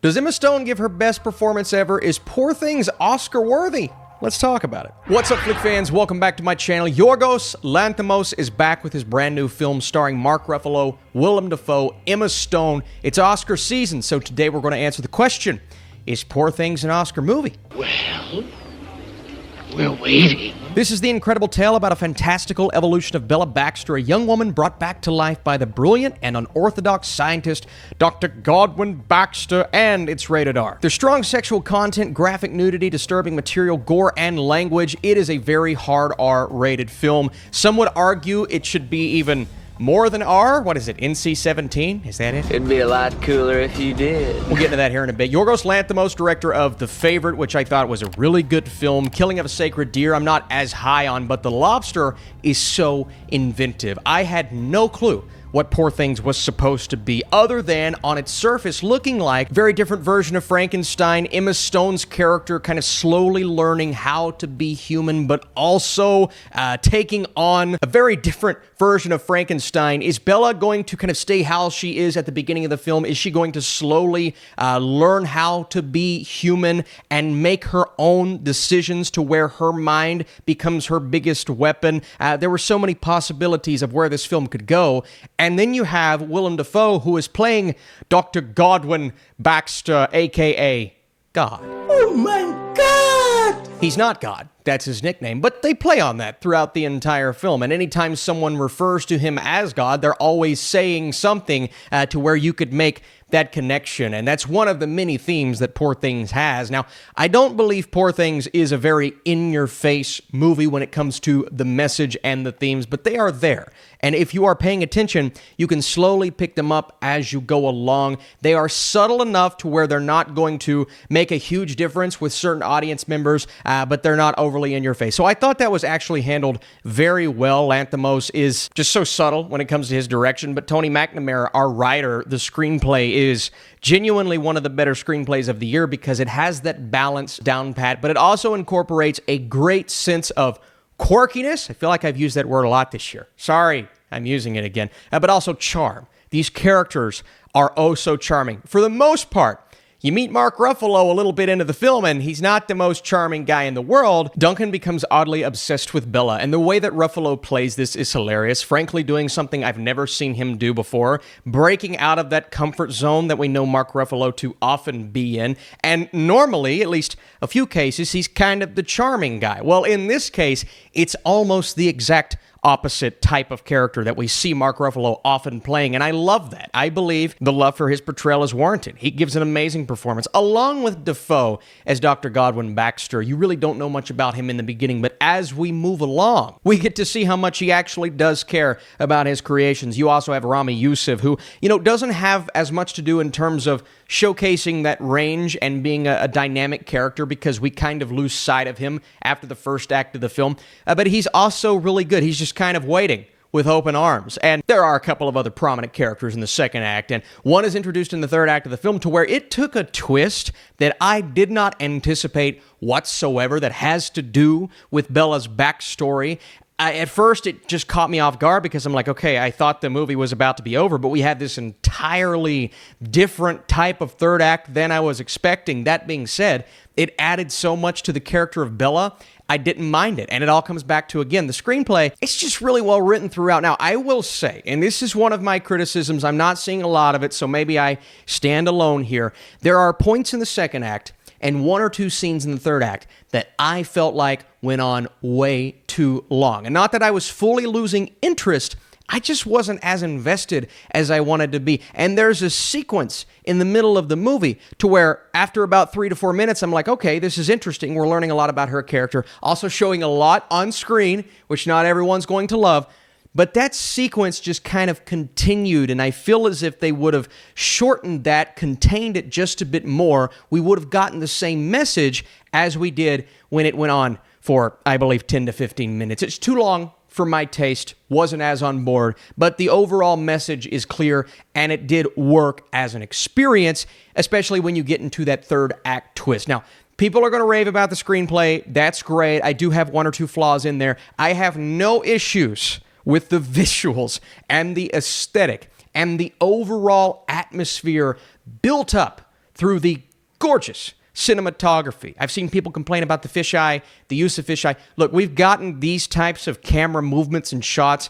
Does Emma Stone give her best performance ever? Is Poor Things Oscar-worthy? Let's talk about it. What's up, flick fans? Welcome back to my channel. Yorgos Lanthimos is back with his brand new film starring Mark Ruffalo, Willem Dafoe, Emma Stone. It's Oscar season, so today we're going to answer the question, is Poor Things an Oscar movie? Well, we're waiting. This is the incredible tale about a fantastical evolution of Bella Baxter, a young woman brought back to life by the brilliant and unorthodox scientist Dr. Godwin Baxter, and it's rated R. There's strong sexual content, graphic nudity, disturbing material, gore, and language. It is a very hard R-rated film. Some would argue it should be even more than R? What is it, NC-17? Is that it? It'd be a lot cooler if you did. We'll get into that here in a bit. Yorgos Lanthimos, director of The Favorite, which I thought was a really good film. Killing of a Sacred Deer, I'm not as high on, but The Lobster is so inventive. I had no clue what Poor Things was supposed to be, other than on its surface looking like a very different version of Frankenstein. Emma Stone's character kind of slowly learning how to be human, but also taking on a very different version of Frankenstein. Is Bella going to kind of stay how she is at the beginning of the film? Is she going to slowly learn how to be human and make her own decisions to where her mind becomes her biggest weapon? There were so many possibilities of where this film could go. And then you have Willem Dafoe, who is playing Dr. Godwin Baxter, a.k.a. God. Oh my God! He's not God. That's his nickname, but they play on that throughout the entire film, and anytime someone refers to him as God, they're always saying something to where you could make that connection, and that's one of the many themes that Poor Things has. Now, I don't believe Poor Things is a very in-your-face movie when it comes to the message and the themes, but they are there, and if you are paying attention, you can slowly pick them up as you go along. They are subtle enough to where they're not going to make a huge difference with certain audience members, but they're not overly in your face. So I thought that was actually handled very well. Lanthimos is just so subtle when it comes to his direction, but Tony McNamara, our writer, the screenplay is genuinely one of the better screenplays of the year because it has that balance down pat, but it also incorporates a great sense of quirkiness. I feel like I've used that word a lot this year. Sorry, I'm using it again. But also charm. These characters are oh so charming. For the most part, you meet Mark Ruffalo a little bit into the film, and he's not the most charming guy in the world. Duncan becomes oddly obsessed with Bella, and the way that Ruffalo plays this is hilarious, frankly doing something I've never seen him do before, breaking out of that comfort zone that we know Mark Ruffalo to often be in, and normally, at least a few cases, he's kind of the charming guy. Well, in this case, it's almost the exact opposite type of character that we see Mark Ruffalo often playing, and I love that. I believe the love for his portrayal is warranted. He gives an amazing performance, along with Dafoe as Dr. Godwin Baxter. You really don't know much about him in the beginning, but as we move along, we get to see how much he actually does care about his creations. You also have Rami Youssef, who, doesn't have as much to do in terms of showcasing that range and being a dynamic character because we kind of lose sight of him after the first act of the film, but he's also really good. He's just kind of waiting with open arms. And there are a couple of other prominent characters in the second act, and one is introduced in the third act of the film to where it took a twist that I did not anticipate whatsoever that has to do with Bella's backstory. At first, it just caught me off guard because I'm like, okay, I thought the movie was about to be over, but we had this entirely different type of third act than I was expecting. That being said, it added so much to the character of Bella, I didn't mind it. And it all comes back to, again, the screenplay. It's just really well written throughout. Now, I will say, and this is one of my criticisms, I'm not seeing a lot of it, so maybe I stand alone here. There are points in the second act and one or two scenes in the third act that I felt like went on way too long. And not that I was fully losing interest, I just wasn't as invested as I wanted to be. And there's a sequence in the middle of the movie to where after about 3 to 4 minutes, I'm like, okay, this is interesting. We're learning a lot about her character. Also showing a lot on screen, which not everyone's going to love. But that sequence just kind of continued, and I feel as if they would have shortened that, contained it just a bit more, we would have gotten the same message as we did when it went on for, I believe, 10 to 15 minutes. It's too long for my taste, wasn't as on board, but the overall message is clear, and it did work as an experience, especially when you get into that third act twist. Now, people are going to rave about the screenplay. That's great. I do have one or two flaws in there. I have no issues with the visuals and the aesthetic and the overall atmosphere built up through the gorgeous cinematography. I've seen people complain about the fisheye, the use of fisheye. Look, we've gotten these types of camera movements and shots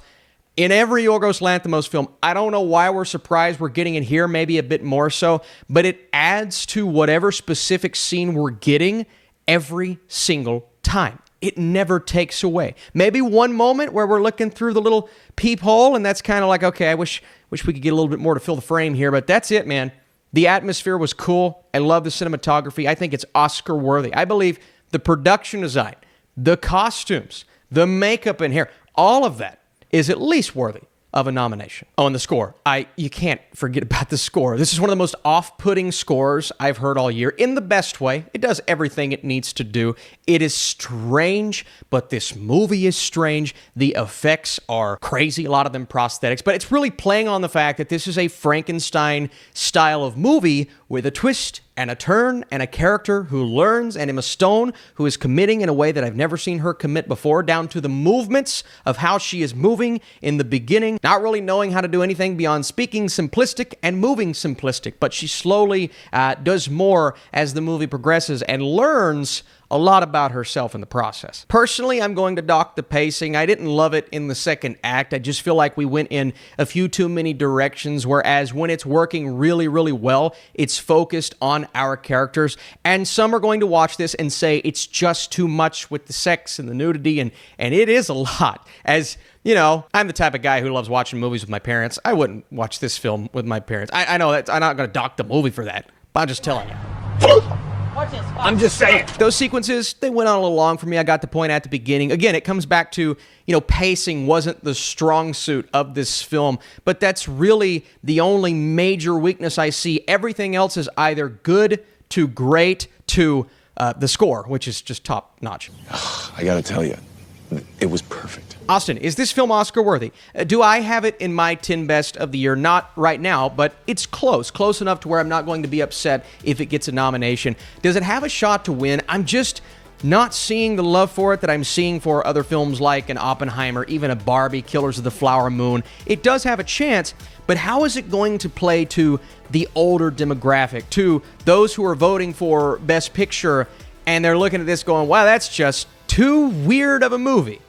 in every Yorgos Lanthimos film. I don't know why we're surprised we're getting it here, maybe a bit more so, but it adds to whatever specific scene we're getting every single time. It never takes away. Maybe one moment where we're looking through the little peephole, and that's kind of like, okay, I wish we could get a little bit more to fill the frame here, but that's it, man. The atmosphere was cool. I love the cinematography. I think it's Oscar worthy. I believe the production design, the costumes, the makeup and hair, all of that is at least worthy of a nomination. Oh, and the score. You can't forget about the score. This is one of the most off-putting scores I've heard all year, in the best way. It does everything it needs to do. It is strange, but this movie is strange. The effects are crazy, a lot of them prosthetics, but it's really playing on the fact that this is a Frankenstein style of movie with a twist and a turn and a character who learns, and Emma Stone, who is committing in a way that I've never seen her commit before, down to the movements of how she is moving in the beginning, not really knowing how to do anything beyond speaking simplistic and moving simplistic, but she slowly does more as the movie progresses and learns a lot about herself in the process. Personally, I'm going to dock the pacing. I didn't love it in the second act. I just feel like we went in a few too many directions, whereas when it's working really, really well, it's focused on our characters. And some are going to watch this and say it's just too much with the sex and the nudity, and it is a lot. As you know, I'm the type of guy who loves watching movies with my parents. I wouldn't watch this film with my parents. I know that I'm not going to dock the movie for that, but I'm just telling you. I'm just saying. Those sequences, they went on a little long for me. I got the point at the beginning. Again, it comes back to, pacing wasn't the strong suit of this film, but that's really the only major weakness I see. Everything else is either good to great to the score, which is just top notch. I gotta tell you, it was perfect. Austin, is this film Oscar worthy? Do I have it in my 10 best of the year? Not right now, but it's close enough to where I'm not going to be upset if it gets a nomination. Does it have a shot to win? I'm just not seeing the love for it that I'm seeing for other films like an Oppenheimer, even a Barbie, Killers of the Flower Moon. It does have a chance, but how is it going to play to the older demographic, to those who are voting for Best Picture, and they're looking at this going, wow, that's just too weird of a movie?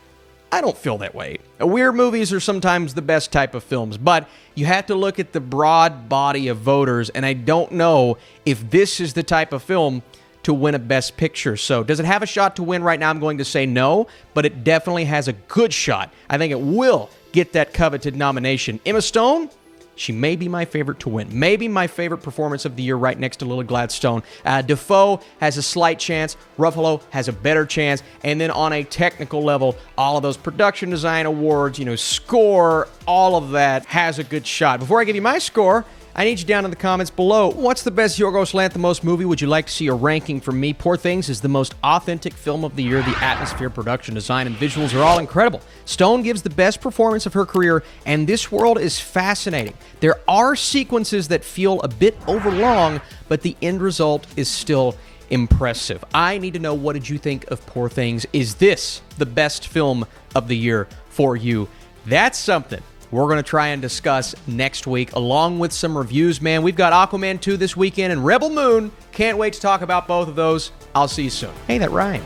I don't feel that way. Weird movies are sometimes the best type of films, but you have to look at the broad body of voters, and I don't know if this is the type of film to win a Best Picture. So does it have a shot to win right now? I'm going to say no, but it definitely has a good shot. I think it will get that coveted nomination. Emma Stone, she may be my favorite to win. Maybe my favorite performance of the year, right next to Lily Gladstone. Dafoe has a slight chance. Ruffalo has a better chance. And then on a technical level, all of those production design awards, score, all of that has a good shot. Before I give you my score, I need you down in the comments below. What's the best Yorgos Lanthimos movie? Would you like to see a ranking from me? Poor Things is the most authentic film of the year. The atmosphere, production design, and visuals are all incredible. Stone gives the best performance of her career, and this world is fascinating. There are sequences that feel a bit overlong, but the end result is still impressive. I need to know, what did you think of Poor Things? Is this the best film of the year for you? That's something we're going to try and discuss next week, along with some reviews, man. We've got Aquaman 2 this weekend and Rebel Moon. Can't wait to talk about both of those. I'll see you soon. Hey, that rhymed.